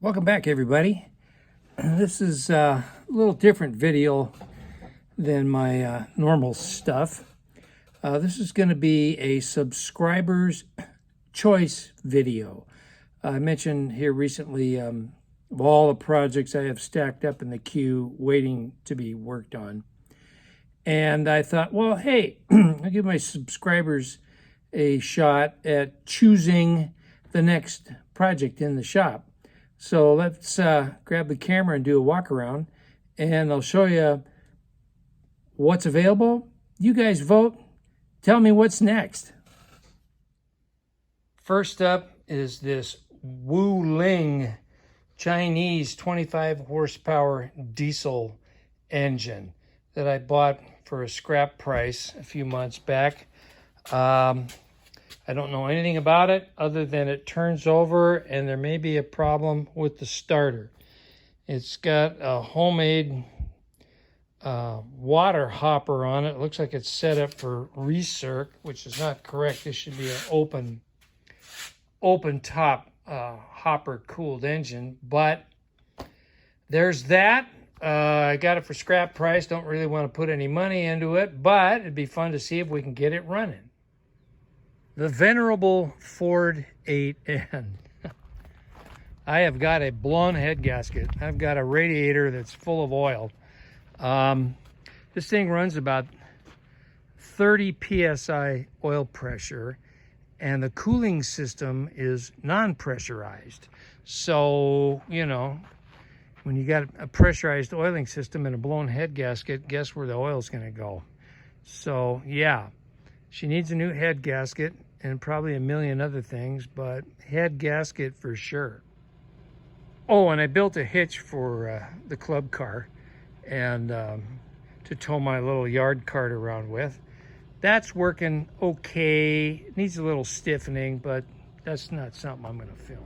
Welcome back, everybody. This is a little different video than my normal stuff. This is going to be a subscriber's choice video. I mentioned here recently of all the projects I have stacked up in the queue waiting to be worked on. And I thought, well, hey, I'll give my subscribers a shot at choosing the next project in the shop. So let's grab the camera and do a walk around, and I'll show you what's available. You guys vote. Tell me what's next. First up is this Wuling Chinese 25 horsepower diesel engine that I bought for a scrap price a few months back. I don't know anything about it other than it turns over and there may be a problem with the starter. It's got a homemade water hopper on it. It looks like it's set up for recirc, which is not correct. This should be an open top hopper cooled engine, but there's that. I got it for scrap price. Don't really want to put any money into it, but it'd be fun to see if we can get it running. The venerable Ford 8N. I have got a blown head gasket. I've got a radiator that's full of oil. This thing runs about 30 psi oil pressure, and the cooling system is non-pressurized. So, you know, when you got a pressurized oiling system and a blown head gasket, guess where the oil's going to go? So, yeah. She needs a new head gasket and probably a million other things, but head gasket for sure. Oh, and I built a hitch for the club car and to tow my little yard cart around with. That's working okay. It needs a little stiffening, but that's not something I'm going to film.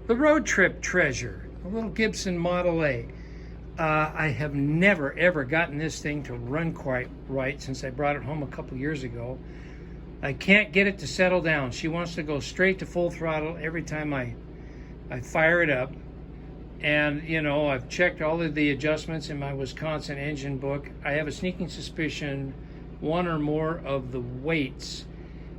The road trip treasure, a little Gibson Model A. I have never, ever gotten this thing to run quite right since I brought it home a couple years ago. I can't get it to settle down. She wants to go straight to full throttle every time I fire it up. And, you know, I've checked all of the adjustments in my Wisconsin engine book. I have a sneaking suspicion one or more of the weights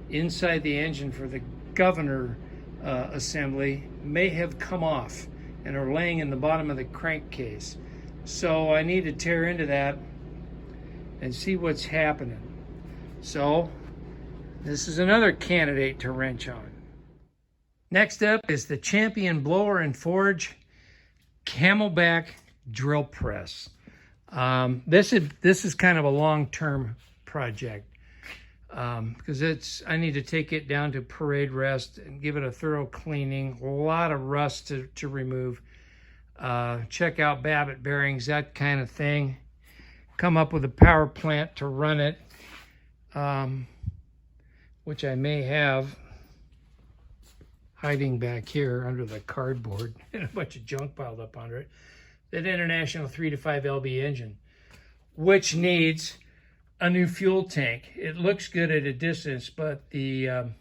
inside the engine for the governor assembly may have come off and are laying in the bottom of the crankcase. So I need to tear into that and see what's happening. So this is another candidate to wrench on. Next up is the Champion Blower and Forge Camelback Drill Press. This is kind of a long-term project because I need to take it down to parade rest and give it a thorough cleaning. A lot of rust to remove. Check out Babbitt bearings, that kind of thing. Come up with a power plant to run it, which I may have hiding back here under the cardboard and a bunch of junk piled up under it. That International 3 to 5 LB engine, which needs a new fuel tank. It looks good at a distance, but the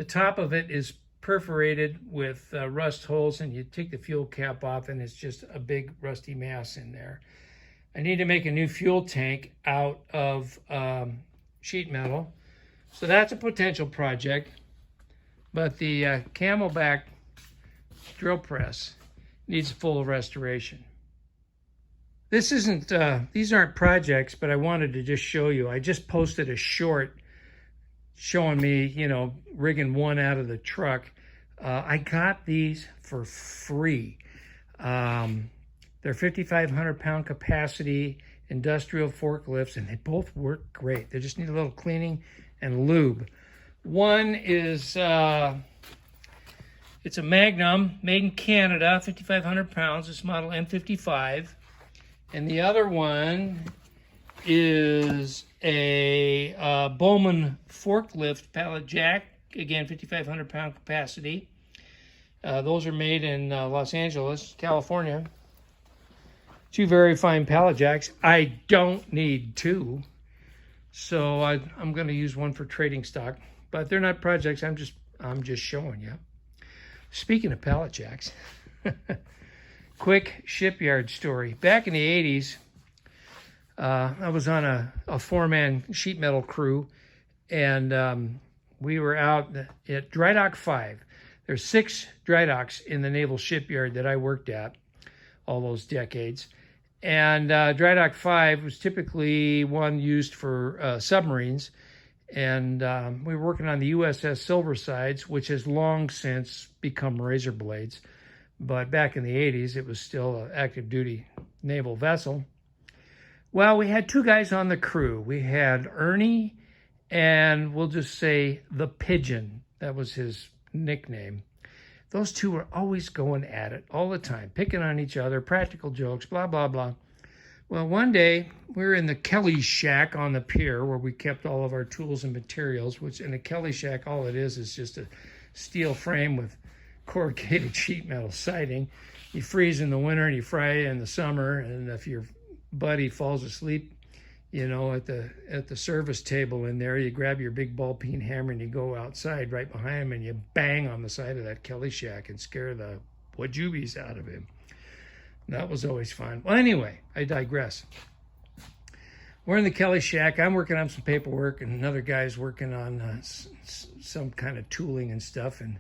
top of it is perforated with rust holes, and you take the fuel cap off and it's just a big rusty mass in there. I need to make a new fuel tank out of sheet metal. So that's a potential project. But the Camelback drill press needs full restoration. This isn't, these aren't projects, but I wanted to just show you. I just posted a short showing me, you know, rigging one out of the truck. I got these for free. They're 5,500 pound capacity industrial forklifts, and they both work great. They just need a little cleaning and lube. One is, it's a Magnum made in Canada, 5,500 pounds. It's model M55. And the other one is a Bowman forklift pallet jack, again 5,500 pound capacity. Those are made in Los Angeles, California. Two very fine pallet jacks. I don't need two, so I'm going to use one for trading stock. But they're not projects. I'm just showing you. Speaking of pallet jacks, Quick shipyard story. Back in the 80s, I was on a four-man sheet metal crew, and we were out at Dry Dock 5. There's 6 dry docks in the naval shipyard that I worked at all those decades. And Dry Dock 5 was typically one used for submarines. And we were working on the USS Silversides, which has long since become razor blades. But back in the 80s, it was still an active duty naval vessel. Well, we had 2 guys on the crew. We had Ernie, and we'll just say the Pigeon. That was his nickname. Those 2 were always going at it all the time, picking on each other, practical jokes, blah, blah, blah. Well, one day we were in the Kelly shack on the pier where we kept all of our tools and materials, which in a Kelly shack, all it is just a steel frame with corrugated sheet metal siding. You freeze in the winter and you fry in the summer. And if your buddy falls asleep, you know, at the service table in there, you grab your big ball peen hammer and you go outside right behind him and you bang on the side of that Kelly shack and scare the wajubis out of him. That was always fun. Well, anyway, I digress. We're in the Kelly shack. I'm working on some paperwork, and another guy's working on some kind of tooling and stuff. And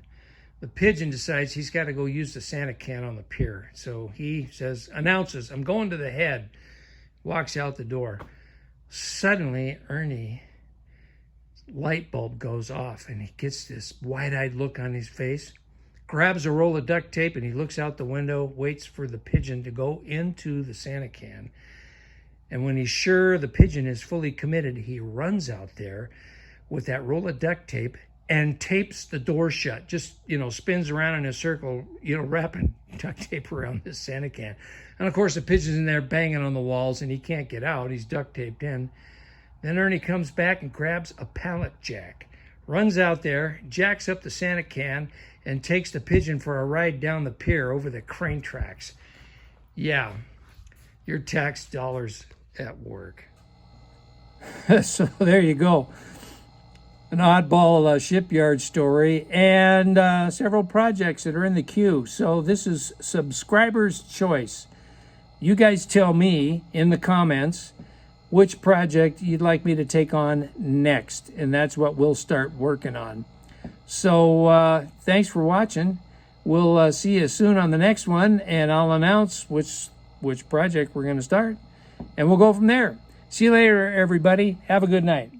the Pigeon decides he's got to go use the Santa can on the pier. So he announces, I'm going to the head, walks out the door. Suddenly, Ernie, light bulb goes off, and he gets this wide-eyed look on his face, grabs a roll of duct tape, and he looks out the window, waits for the Pigeon to go into the Santa can. And when he's sure the Pigeon is fully committed, he runs out there with that roll of duct tape and tapes the door shut, just, spins around in a circle, wrapping duct tape around this Santa can. And of course, the Pigeon's in there banging on the walls and he can't get out. He's duct taped in. Then Ernie comes back and grabs a pallet jack, runs out there, jacks up the Santa can, and takes the Pigeon for a ride down the pier over the crane tracks. Yeah, your tax dollars at work. So there you go. An oddball shipyard story and several projects that are in the queue. So this is subscriber's choice. You guys tell me in the comments which project you'd like me to take on next, and that's what we'll start working on. So thanks for watching. We'll see you soon on the next one, and I'll announce which project we're going to start, and we'll go from there. See you later, everybody. Have a good night.